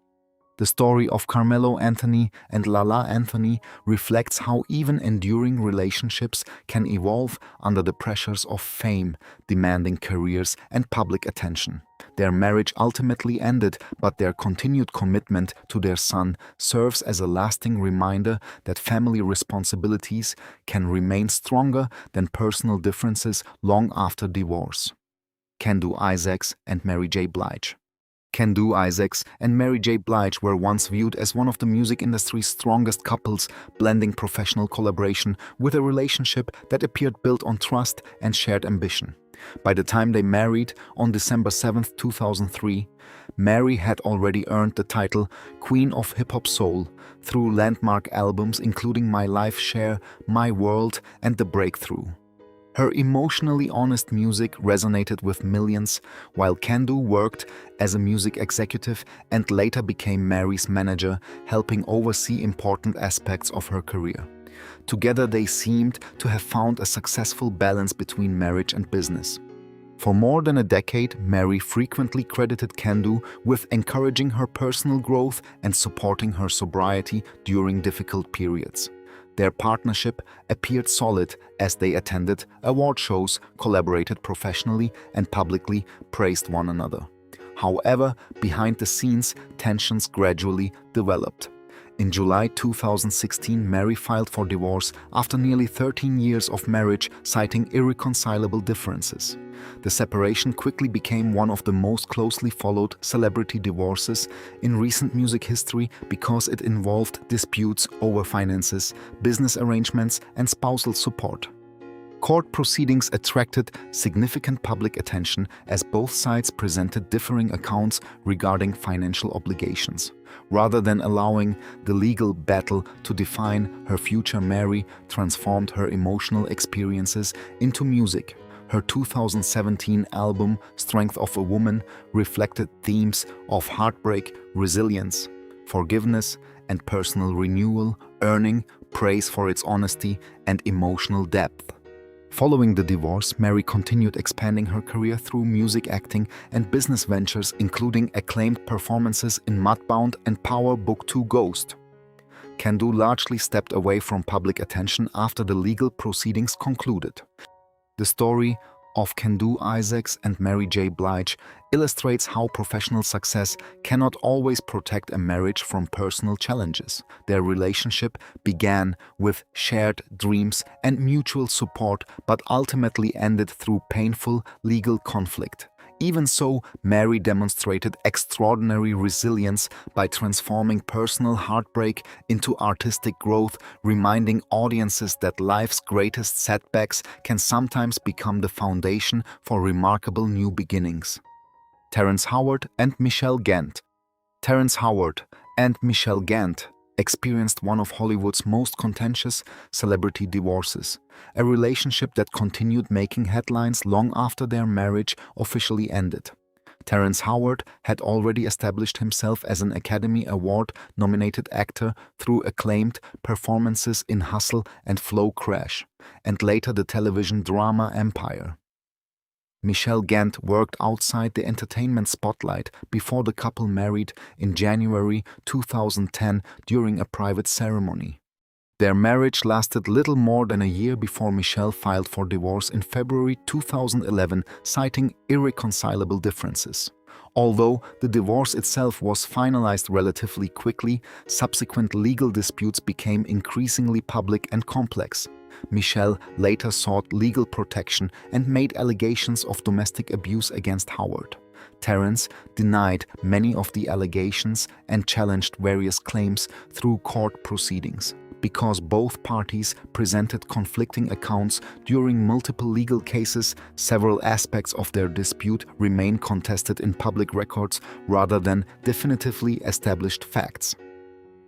The story of Carmelo Anthony and Lala Anthony reflects how even enduring relationships can evolve under the pressures of fame, demanding careers, and public attention. Their marriage ultimately ended, but their continued commitment to their son serves as a lasting reminder that family responsibilities can remain stronger than personal differences long after divorce. Kendu Isaacs and Mary J. Blige. Kendu Isaacs and Mary J. Blige were once viewed as one of the music industry's strongest couples, blending professional collaboration with a relationship that appeared built on trust and shared ambition. By the time they married on December 7, 2003, Mary had already earned the title Queen of Hip Hop Soul through landmark albums including My Life Share, My World, and The Breakthrough. Her emotionally honest music resonated with millions, while Kendu worked as a music executive and later became Mary's manager, helping oversee important aspects of her career. Together they seemed to have found a successful balance between marriage and business. For more than a decade, Mary frequently credited Kendu with encouraging her personal growth and supporting her sobriety during difficult periods. Their partnership appeared solid as they attended award shows, collaborated professionally, and publicly praised one another. However, behind the scenes, tensions gradually developed. In July 2016, Mary filed for divorce after nearly 13 years of marriage, citing irreconcilable differences. The separation quickly became one of the most closely followed celebrity divorces in recent music history because it involved disputes over finances, business arrangements, and spousal support. Court proceedings attracted significant public attention as both sides presented differing accounts regarding financial obligations. Rather than allowing the legal battle to define her future, Mary transformed her emotional experiences into music. Her 2017 album, Strength of a Woman, reflected themes of heartbreak, resilience, forgiveness, and personal renewal, earning praise for its honesty and emotional depth. Following the divorce, Mary continued expanding her career through music, acting, and business ventures, including acclaimed performances in Mudbound and Power Book 2 Ghost. Can Do largely stepped away from public attention after the legal proceedings concluded. The story of Can Do Isaacs and Mary J. Blige illustrates how professional success cannot always protect a marriage from personal challenges. Their relationship began with shared dreams and mutual support, but ultimately ended through painful legal conflict. Even so, Mary demonstrated extraordinary resilience by transforming personal heartbreak into artistic growth, reminding audiences that life's greatest setbacks can sometimes become the foundation for remarkable new beginnings. Terrence Howard and Michelle Gant. Terrence Howard and Michelle Gant experienced one of Hollywood's most contentious celebrity divorces, a relationship that continued making headlines long after their marriage officially ended. Terrence Howard had already established himself as an Academy Award-nominated actor through acclaimed performances in Hustle and Flow Crash, and later the television drama Empire. Michelle Gant worked outside the entertainment spotlight before the couple married in January 2010 during a private ceremony. Their marriage lasted little more than a year before Michelle filed for divorce in February 2011, citing irreconcilable differences. Although the divorce itself was finalized relatively quickly, subsequent legal disputes became increasingly public and complex. Michelle later sought legal protection and made allegations of domestic abuse against Howard. Terrence denied many of the allegations and challenged various claims through court proceedings. Because both parties presented conflicting accounts during multiple legal cases, several aspects of their dispute remain contested in public records rather than definitively established facts.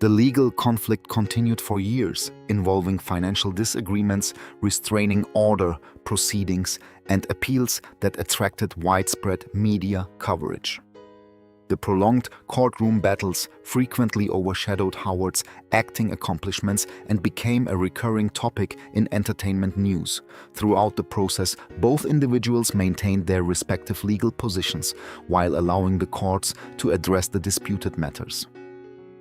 The legal conflict continued for years, involving financial disagreements, restraining order proceedings, and appeals that attracted widespread media coverage. The prolonged courtroom battles frequently overshadowed Howard's acting accomplishments and became a recurring topic in entertainment news. Throughout the process, both individuals maintained their respective legal positions while allowing the courts to address the disputed matters.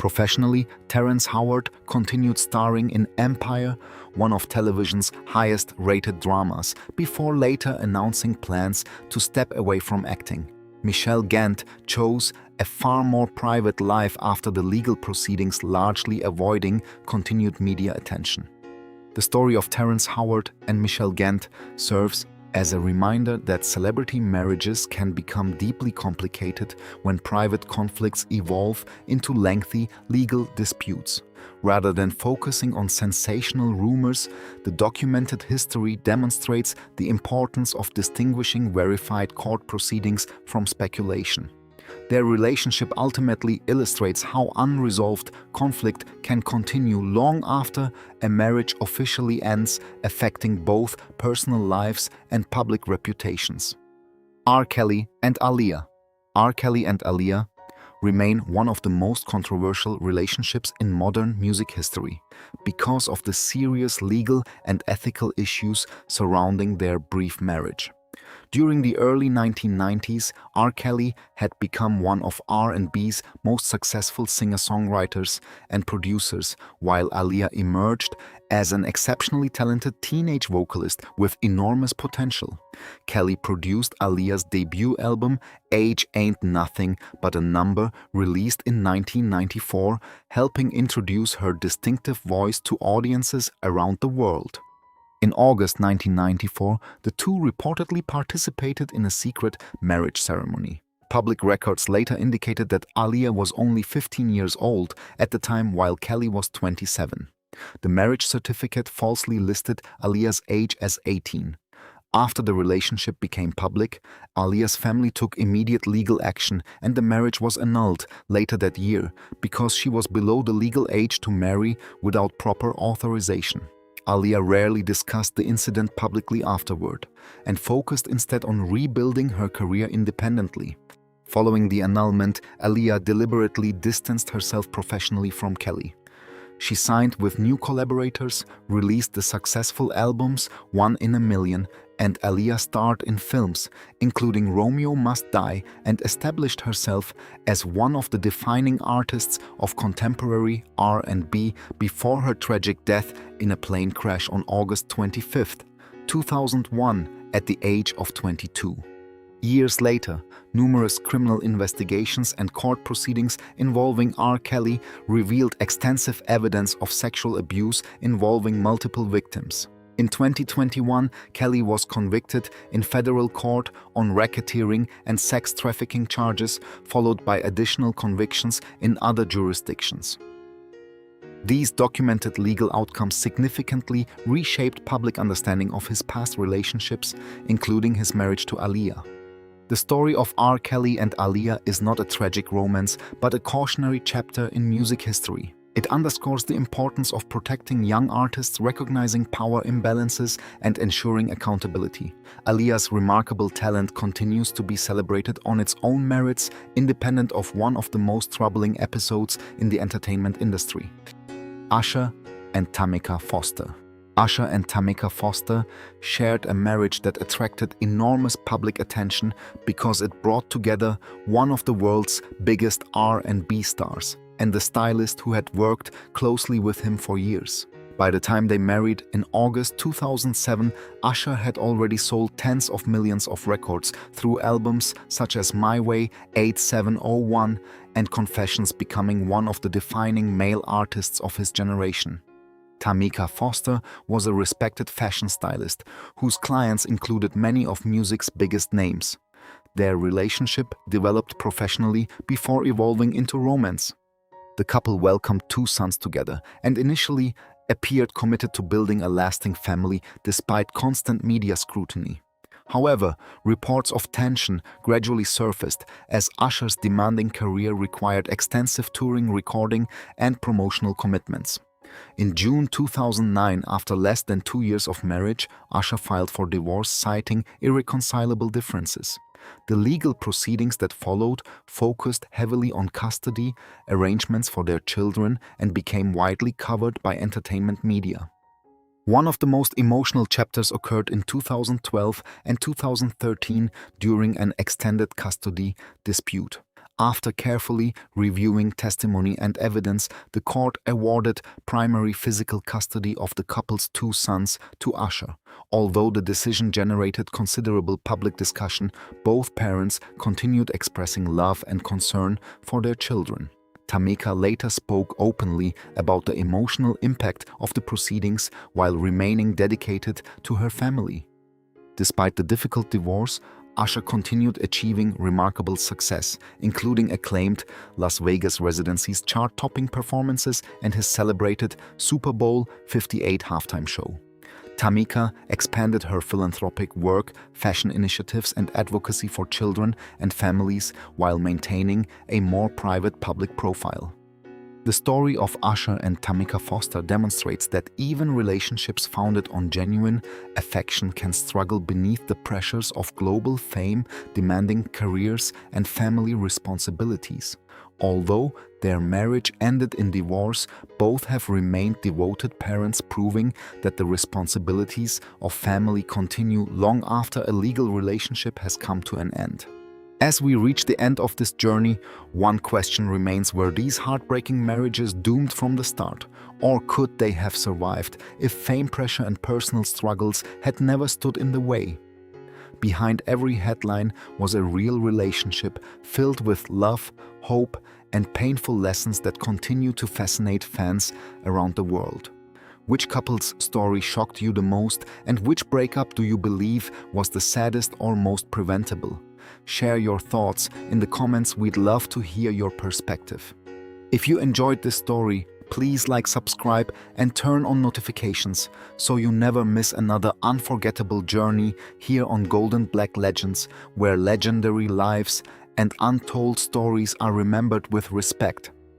Professionally, Terrence Howard continued starring in Empire, one of television's highest-rated dramas, before later announcing plans to step away from acting. Michelle Gant chose a far more private life after the legal proceedings, largely avoiding continued media attention. The story of Terrence Howard and Michelle Gant serves as a reminder that celebrity marriages can become deeply complicated when private conflicts evolve into lengthy legal disputes. Rather than focusing on sensational rumors, the documented history demonstrates the importance of distinguishing verified court proceedings from speculation. Their relationship ultimately illustrates how unresolved conflict can continue long after a marriage officially ends, affecting both personal lives and public reputations. R. Kelly and Aaliyah. R. Kelly and Aaliyah remain one of the most controversial relationships in modern music history because of the serious legal and ethical issues surrounding their brief marriage. During the early 1990s, R. Kelly had become one of R&B's most successful singer-songwriters and producers, while Aaliyah emerged as an exceptionally talented teenage vocalist with enormous potential. Kelly produced Aaliyah's debut album, Age Ain't Nothing But a Number, released in 1994, helping introduce her distinctive voice to audiences around the world. In August 1994, the two reportedly participated in a secret marriage ceremony. Public records later indicated that Aaliyah was only 15 years old at the time, while Kelly was 27. The marriage certificate falsely listed Aaliyah's age as 18. After the relationship became public, Aaliyah's family took immediate legal action and the marriage was annulled later that year because she was below the legal age to marry without proper authorization. Aaliyah rarely discussed the incident publicly afterward and focused instead on rebuilding her career independently. Following the annulment, Aaliyah deliberately distanced herself professionally from Kelly. She signed with new collaborators, released the successful albums One in a Million, and Aaliyah starred in films, including Romeo Must Die, and established herself as one of the defining artists of contemporary R&B before her tragic death in a plane crash on August 25, 2001, at the age of 22. Years later, numerous criminal investigations and court proceedings involving R. Kelly revealed extensive evidence of sexual abuse involving multiple victims. In 2021, Kelly was convicted in federal court on racketeering and sex trafficking charges, followed by additional convictions in other jurisdictions. These documented legal outcomes significantly reshaped public understanding of his past relationships, including his marriage to Aaliyah. The story of R. Kelly and Aaliyah is not a tragic romance, but a cautionary chapter in music history. It underscores the importance of protecting young artists, recognizing power imbalances, and ensuring accountability. Aaliyah's remarkable talent continues to be celebrated on its own merits, independent of one of the most troubling episodes in the entertainment industry. Usher and Tamika Foster. Usher and Tamika Foster shared a marriage that attracted enormous public attention because it brought together one of the world's biggest R&B stars and the stylist who had worked closely with him for years. By the time they married in August 2007, Usher had already sold tens of millions of records through albums such as My Way, 8701, and Confessions, becoming one of the defining male artists of his generation. Tamika Foster was a respected fashion stylist whose clients included many of music's biggest names. Their relationship developed professionally before evolving into romance. The couple welcomed 2 sons together and initially appeared committed to building a lasting family despite constant media scrutiny. However, reports of tension gradually surfaced as Usher's demanding career required extensive touring, recording, and promotional commitments. In June 2009, after less than 2 years of marriage, Usher filed for divorce, citing irreconcilable differences. The legal proceedings that followed focused heavily on custody, arrangements for their children, and became widely covered by entertainment media. One of the most emotional chapters occurred in 2012 and 2013 during an extended custody dispute. After carefully reviewing testimony and evidence, the court awarded primary physical custody of the couple's 2 sons to Usher. Although the decision generated considerable public discussion, both parents continued expressing love and concern for their children. Tamika later spoke openly about the emotional impact of the proceedings while remaining dedicated to her family. Despite the difficult divorce, Usher continued achieving remarkable success, including acclaimed Las Vegas residencies, chart-topping performances, and his celebrated Super Bowl 58 halftime show. Tamika expanded her philanthropic work, fashion initiatives, and advocacy for children and families while maintaining a more private public profile. The story of Usher and Tamika Foster demonstrates that even relationships founded on genuine affection can struggle beneath the pressures of global fame, demanding careers and family responsibilities. Although their marriage ended in divorce, both have remained devoted parents, proving that the responsibilities of family continue long after a legal relationship has come to an end. As we reach the end of this journey, one question remains: were these heartbreaking marriages doomed from the start? Or could they have survived if fame, pressure, and personal struggles had never stood in the way? Behind every headline was a real relationship filled with love, hope, and painful lessons that continue to fascinate fans around the world. Which couple's story shocked you the most, and which breakup do you believe was the saddest or most preventable? Share your thoughts in the comments. We'd love to hear your perspective. If you enjoyed this story, please like, subscribe, and turn on notifications so you never miss another unforgettable journey here on Golden Black Legends, where legendary lives and untold stories are remembered with respect.